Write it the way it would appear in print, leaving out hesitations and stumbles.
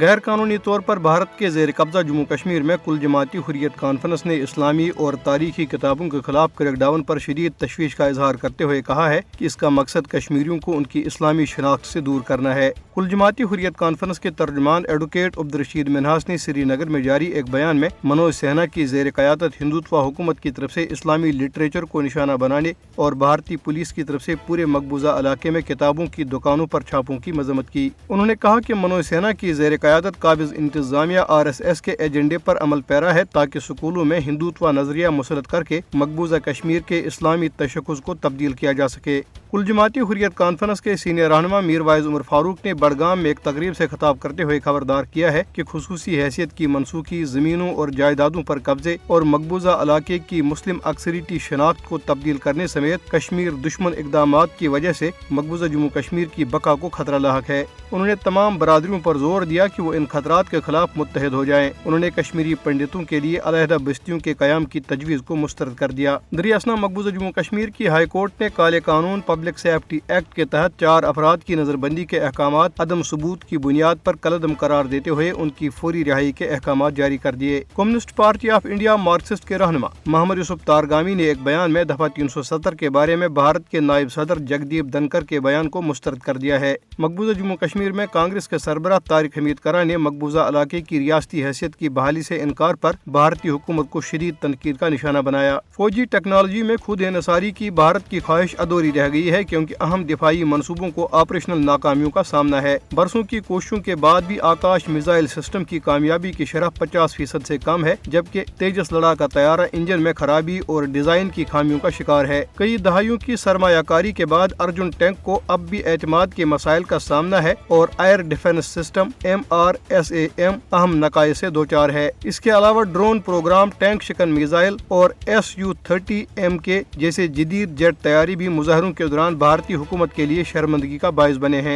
غیر قانونی طور پر بھارت کے زیر قبضہ جموں کشمیر میں کل جماعتی حریت کانفرنس نے اسلامی اور تاریخی کتابوں کے خلاف کریک ڈاؤن پر شدید تشویش کا اظہار کرتے ہوئے کہا ہے کہ اس کا مقصد کشمیریوں کو ان کی اسلامی شناخت سے دور کرنا ہے۔ کل جماعتی حریت کانفرنس کے ترجمان ایڈوکیٹ عبدالرشید منہاس نے سری نگر میں جاری ایک بیان میں منوج سنہا کی زیر قیادت ہندوتوا حکومت کی طرف سے اسلامی لٹریچر کو نشانہ بنانے اور بھارتی پولیس کی طرف سے پورے مقبوضہ علاقے میں کتابوں کی دکانوں پر چھاپوں کی مذمت کی۔ انہوں نے کہا کہ منوج سنہا کی زیر قیادت قابض انتظامیہ RSS کے ایجنڈے پر عمل پیرا ہے تاکہ اسکولوں میں ہندوتوا نظریہ مسلط کر کے مقبوضہ کشمیر کے اسلامی تشخص کو تبدیل کیا جا سکے۔ کل جماعتی حریت کانفرنس کے سینئر رہنما میر وائز عمر فاروق نے بڑگام میں ایک تقریب سے خطاب کرتے ہوئے خبردار کیا ہے کہ خصوصی حیثیت کی منسوخی، زمینوں اور جائیدادوں پر قبضے اور مقبوضہ علاقے کی مسلم اکثریتی شناخت کو تبدیل کرنے سمیت کشمیر دشمن اقدامات کی وجہ سے مقبوضہ جموں کشمیر کی بقا کو خطرہ لاحق ہے۔ انہوں نے تمام برادریوں پر زور دیا کہ وہ ان خطرات کے خلاف متحد ہو جائیں۔ انہوں نے کشمیری پنڈتوں کے لیے علیحدہ بستیوں کے قیام کی تجویز کو مسترد کر دیا۔ دریاسنا مقبوضہ جموں کشمیر کی ہائی کورٹ نے کالے قانون پبلک سیفٹی ایکٹ کے تحت 4 افراد کی نظر بندی کے احکامات عدم ثبوت کی بنیاد پر کالعدم قرار دیتے ہوئے ان کی فوری رہائی کے احکامات جاری کر دیے۔ Communist party of India Marxist کے رہنما محمد یوسف تارگامی نے ایک بیان میں دفعہ 370 کے بارے میں بھارت کے نائب صدر جگدیپ دھنکر کے بیان کو مسترد کر دیا ہے۔ مقبوضہ جموں کشمیر میں کانگریس کے سربراہ طارق حمید کرا نے مقبوضہ علاقے کی ریاستی حیثیت کی بحالی سے انکار پر بھارتی حکومت کو شدید تنقید کا نشانہ بنایا۔ فوجی ٹیکنالوجی میں خود انحصاری کی بھارت کی خواہش ادھوری رہ گئی ہے کیونکہ اہم دفاعی منصوبوں کو آپریشنل ناکامیوں کا سامنا ہے۔ برسوں کی کوششوں کے بعد بھی آکاش میزائل سسٹم کی کامیابی کی شرح 50% سے کم ہے، جبکہ تیجس لڑاکا طیارہ انجن میں خرابی اور ڈیزائن کی خامیوں کا شکار ہے۔ کئی دہائیوں کی سرمایہ کاری کے بعد ارجن ٹینک کو اب بھی اعتماد کے مسائل کا سامنا ہے اور ایئر ڈیفنس سسٹم MRSAM اہم نقائص سے دوچار ہے۔ اس کے علاوہ ڈرون پروگرام، ٹینک شکن میزائل اور Su-30MK جیسے جدید جیٹ طیارے بھی مظاہروں کے دوران بھارتی حکومت کے لیے شرمندگی کا باعث بنے ہیں۔